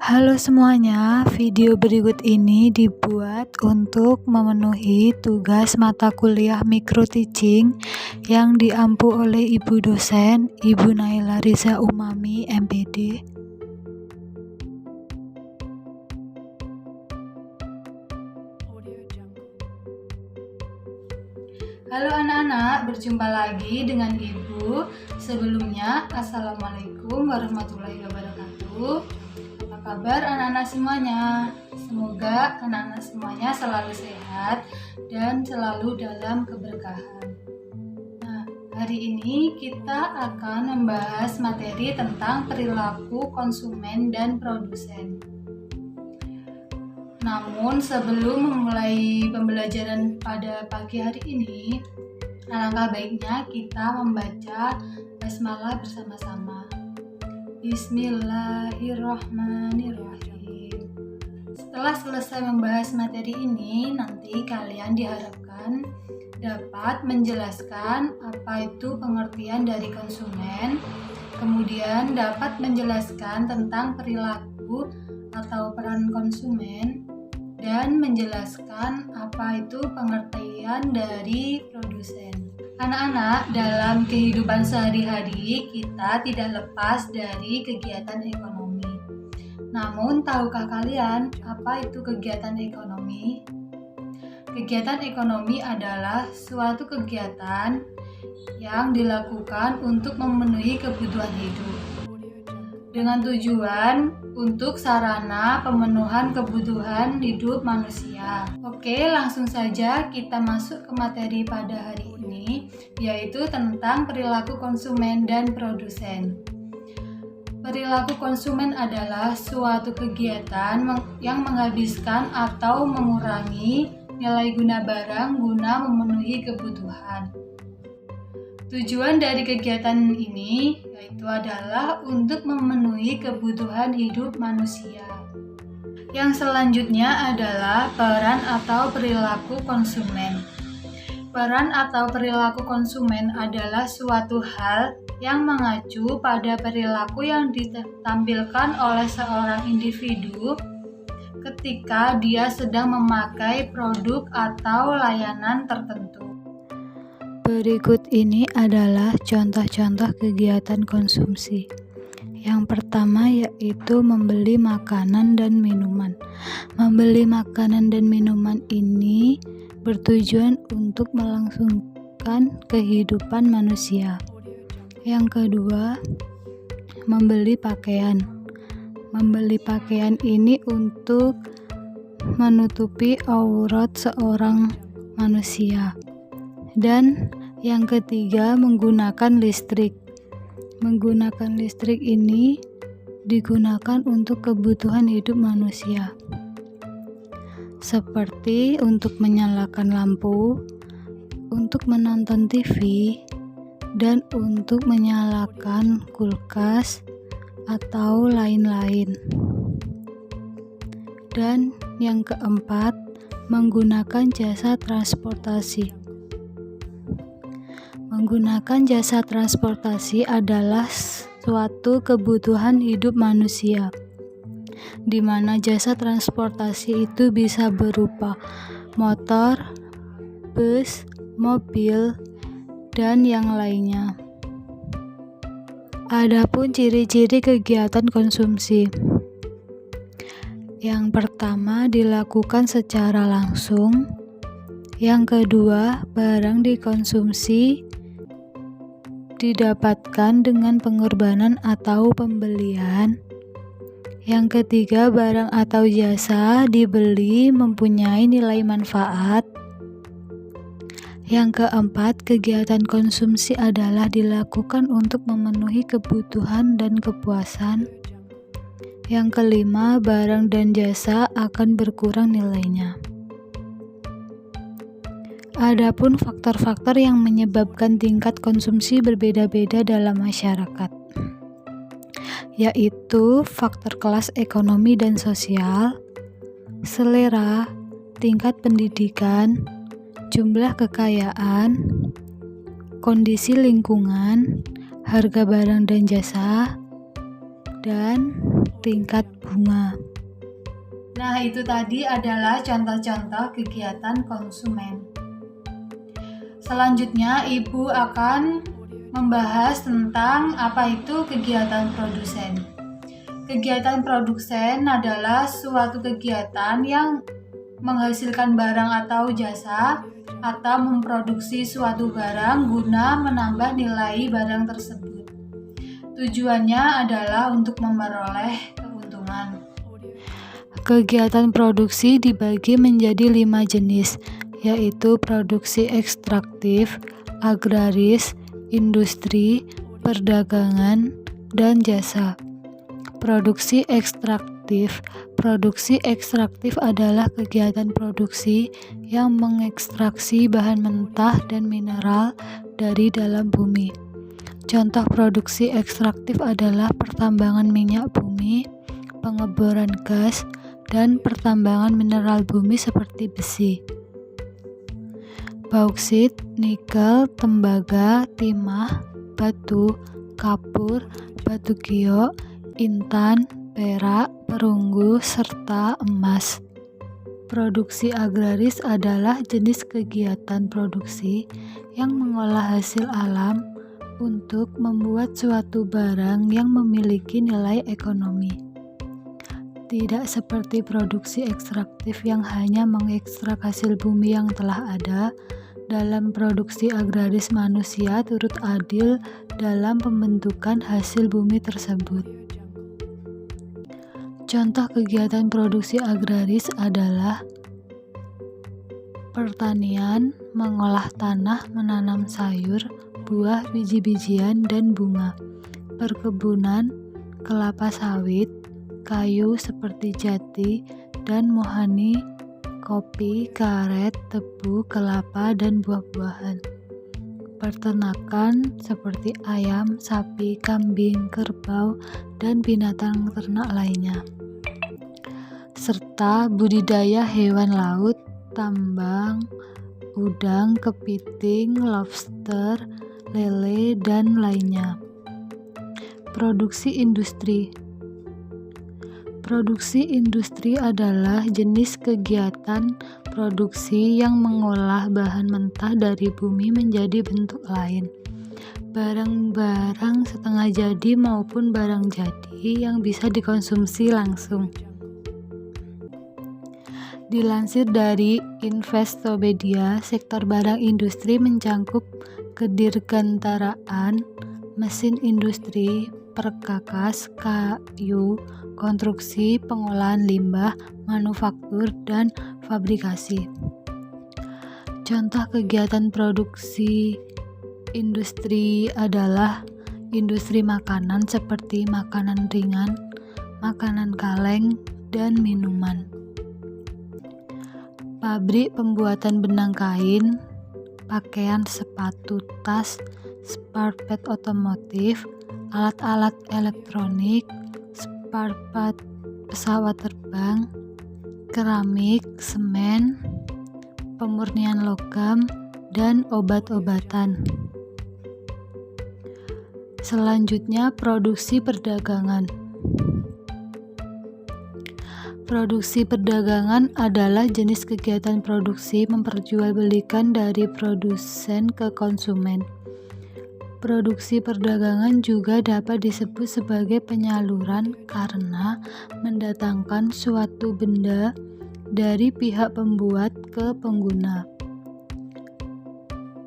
Halo semuanya, video berikut ini dibuat untuk memenuhi tugas mata kuliah Micro Teaching yang diampu oleh Ibu dosen, Ibu Naila Riza Umami, MPD. Halo anak-anak, berjumpa lagi dengan Ibu. Sebelumnya, Assalamualaikum warahmatullahi wabarakatuh. Apa kabar anak-anak semuanya? Semoga anak-anak semuanya selalu sehat dan selalu dalam keberkahan. Nah, hari ini kita akan membahas materi tentang perilaku konsumen dan produsen. Namun sebelum memulai pembelajaran pada pagi hari ini, alangkah baiknya kita membaca basmalah bersama-sama. Bismillahirrahmanirrahim. Setelah selesai membahas materi ini, nanti kalian diharapkan dapat menjelaskan apa itu pengertian dari konsumen, kemudian dapat menjelaskan tentang perilaku atau peran konsumen, dan menjelaskan apa itu pengertian dari produsen. Anak-anak, dalam kehidupan sehari-hari kita tidak lepas dari kegiatan ekonomi. Namun, tahukah kalian apa itu kegiatan ekonomi? Kegiatan ekonomi adalah suatu kegiatan yang dilakukan untuk memenuhi kebutuhan hidup dengan tujuan untuk sarana pemenuhan kebutuhan hidup manusia. Oke, langsung saja kita masuk ke materi pada hari ini, yaitu tentang perilaku konsumen dan produsen. Perilaku konsumen adalah suatu kegiatan yang menghabiskan atau mengurangi nilai guna barang guna memenuhi kebutuhan. Tujuan dari kegiatan ini yaitu adalah untuk memenuhi kebutuhan hidup manusia. Yang selanjutnya adalah peran atau perilaku konsumen. Peran atau perilaku konsumen adalah suatu hal yang mengacu pada perilaku yang ditampilkan oleh seorang individu ketika dia sedang memakai produk atau layanan tertentu. Berikut ini adalah contoh-contoh kegiatan konsumsi. Yang pertama yaitu membeli makanan dan minuman. Membeli makanan dan minuman ini bertujuan untuk melangsungkan kehidupan manusia. Yang kedua, membeli pakaian. Membeli pakaian ini untuk menutupi aurat seorang manusia. Dan yang ketiga, menggunakan listrik. Menggunakan listrik ini digunakan untuk kebutuhan hidup manusia, seperti untuk menyalakan lampu, untuk menonton TV, dan untuk menyalakan kulkas atau lain-lain. Dan yang keempat, menggunakan jasa transportasi. Menggunakan jasa transportasi adalah suatu kebutuhan hidup manusia, di mana jasa transportasi itu bisa berupa motor, bus, mobil, dan yang lainnya. Adapun ciri-ciri kegiatan konsumsi. Yang pertama, dilakukan secara langsung. Yang kedua, barang dikonsumsi didapatkan dengan pengorbanan atau pembelian. Yang ketiga, barang atau jasa dibeli mempunyai nilai manfaat. Yang keempat, kegiatan konsumsi adalah dilakukan untuk memenuhi kebutuhan dan kepuasan. Yang kelima, barang dan jasa akan berkurang nilainya. Adapun faktor-faktor yang menyebabkan tingkat konsumsi berbeda-beda dalam masyarakat, yaitu faktor kelas ekonomi dan sosial, selera, tingkat pendidikan, jumlah kekayaan, kondisi lingkungan, harga barang dan jasa, dan tingkat bunga. Nah, itu tadi adalah contoh-contoh kegiatan konsumen. Selanjutnya, Ibu akan membahas tentang apa itu kegiatan produsen. Kegiatan produsen adalah suatu kegiatan yang menghasilkan barang atau jasa atau memproduksi suatu barang guna menambah nilai barang tersebut. Tujuannya adalah untuk memperoleh keuntungan. Kegiatan produksi dibagi menjadi 5 jenis, yaitu produksi ekstraktif, agraris, industri, perdagangan, dan jasa. Produksi ekstraktif. Produksi ekstraktif adalah kegiatan produksi yang mengekstraksi bahan mentah dan mineral dari dalam bumi. Contoh produksi ekstraktif adalah pertambangan minyak bumi, pengeboran gas, dan pertambangan mineral bumi seperti besi, bauksit, nikel, tembaga, timah, batu, kapur, batu giok, intan, perak, perunggu, serta emas. Produksi agraris adalah jenis kegiatan produksi yang mengolah hasil alam untuk membuat suatu barang yang memiliki nilai ekonomi. Tidak seperti produksi ekstraktif yang hanya mengekstrak hasil bumi yang telah ada. Dalam produksi agraris, manusia turut adil dalam pembentukan hasil bumi tersebut. Contoh kegiatan produksi agraris adalah pertanian, mengolah tanah, menanam sayur, buah, biji-bijian, dan bunga, perkebunan, kelapa sawit, kayu seperti jati dan mohani, kopi, karet, tebu, kelapa, dan buah-buahan. Peternakan seperti ayam, sapi, kambing, kerbau, dan binatang ternak lainnya. Serta budidaya hewan laut, tambang, udang, kepiting, lobster, lele, dan lainnya. Produksi industri. Produksi industri adalah jenis kegiatan produksi yang mengolah bahan mentah dari bumi menjadi bentuk lain. Barang-barang setengah jadi maupun barang jadi yang bisa dikonsumsi langsung. Dilansir dari Investopedia, sektor barang industri mencangkup kedirgantaraan, mesin industri, perkakas, kayu, konstruksi, pengolahan limbah, manufaktur, dan fabrikasi. Contoh kegiatan produksi industri adalah industri makanan seperti makanan ringan, makanan kaleng, dan minuman. Pabrik pembuatan benang kain, pakaian, sepatu, tas, spare part otomotif, alat-alat elektronik, spare part pesawat terbang, keramik, semen, pemurnian logam, dan obat-obatan. Selanjutnya, produksi perdagangan. Produksi perdagangan adalah jenis kegiatan produksi memperjualbelikan dari produsen ke konsumen. Produksi perdagangan juga dapat disebut sebagai penyaluran karena mendatangkan suatu benda dari pihak pembuat ke pengguna.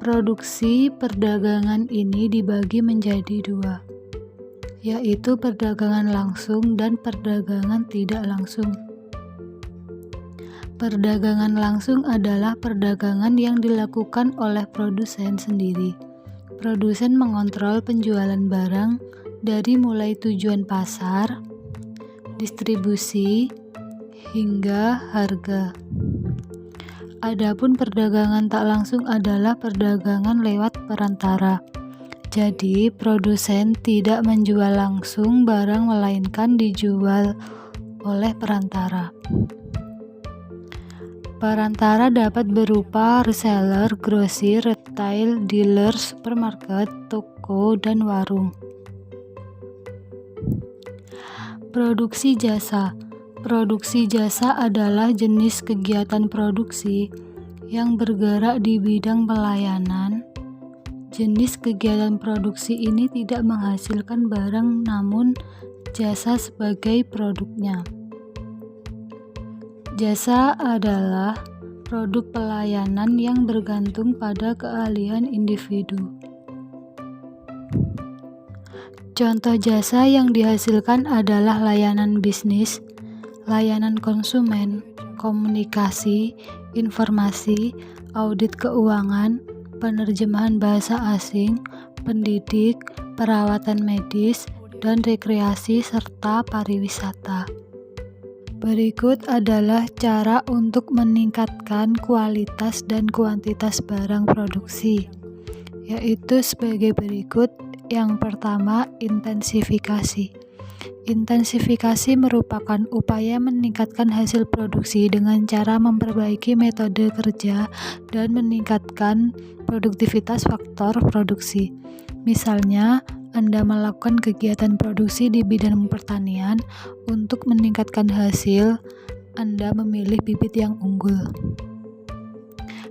Produksi perdagangan ini dibagi menjadi 2, yaitu perdagangan langsung dan perdagangan tidak langsung. Perdagangan langsung adalah perdagangan yang dilakukan oleh produsen sendiri. Produsen mengontrol penjualan barang dari mulai tujuan pasar, distribusi, hingga harga. Adapun perdagangan tak langsung adalah perdagangan lewat perantara. Jadi, produsen tidak menjual langsung barang melainkan dijual oleh perantara. Perantara dapat berupa reseller, grosir, retail, dealer, supermarket, toko, dan warung. Produksi jasa. Produksi jasa adalah jenis kegiatan produksi yang bergerak di bidang pelayanan. Jenis kegiatan produksi ini tidak menghasilkan barang namun jasa sebagai produknya. Jasa adalah produk pelayanan yang bergantung pada keahlian individu. Contoh jasa yang dihasilkan adalah layanan bisnis, layanan konsumen, komunikasi, informasi, audit keuangan, penerjemahan bahasa asing, pendidik, perawatan medis, dan rekreasi serta pariwisata. Berikut adalah cara untuk meningkatkan kualitas dan kuantitas barang produksi, yaitu sebagai berikut. Yang pertama, intensifikasi. Intensifikasi merupakan upaya meningkatkan hasil produksi dengan cara memperbaiki metode kerja dan meningkatkan produktivitas faktor produksi. Misalnya, Anda melakukan kegiatan produksi di bidang pertanian untuk meningkatkan hasil, Anda memilih bibit yang unggul.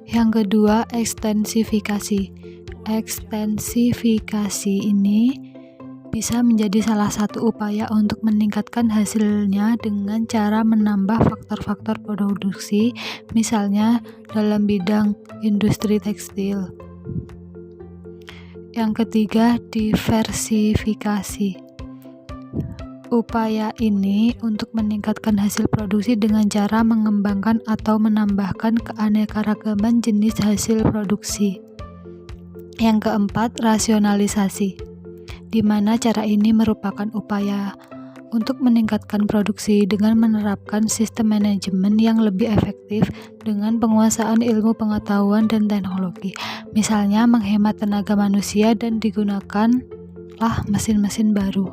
Yang kedua, ekstensifikasi. Ekstensifikasi ini bisa menjadi salah satu upaya untuk meningkatkan hasilnya dengan cara menambah faktor-faktor produksi, misalnya dalam bidang industri tekstil. Yang ketiga, diversifikasi. Upaya ini untuk meningkatkan hasil produksi dengan cara mengembangkan atau menambahkan keanekaragaman jenis hasil produksi. Yang keempat, rasionalisasi, di mana cara ini merupakan upaya untuk meningkatkan produksi dengan menerapkan sistem manajemen yang lebih efektif dengan penguasaan ilmu pengetahuan dan teknologi, misalnya menghemat tenaga manusia dan digunakanlah mesin-mesin baru.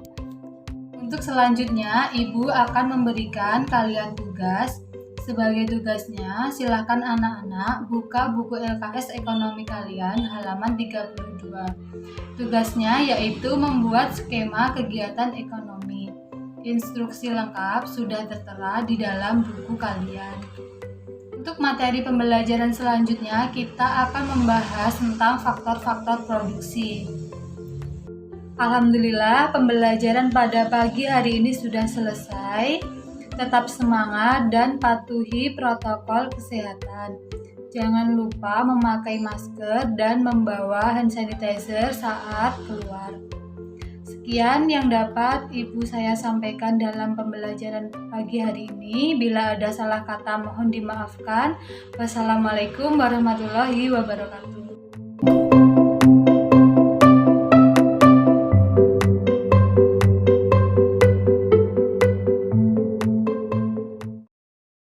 Untuk selanjutnya, Ibu akan memberikan kalian tugas. Sebagai tugasnya, silakan anak-anak buka buku LKS ekonomi kalian halaman 32. Tugasnya yaitu membuat skema kegiatan ekonomi. Instruksi lengkap sudah tertera di dalam buku kalian. Untuk materi pembelajaran selanjutnya, kita akan membahas tentang faktor-faktor produksi. Alhamdulillah, pembelajaran pada pagi hari ini sudah selesai. Tetap semangat dan patuhi protokol kesehatan. Jangan lupa memakai masker dan membawa hand sanitizer saat keluar. Sekian yang dapat Ibu saya sampaikan dalam pembelajaran pagi hari ini. Bila ada salah kata mohon dimaafkan. Wassalamualaikum warahmatullahi wabarakatuh.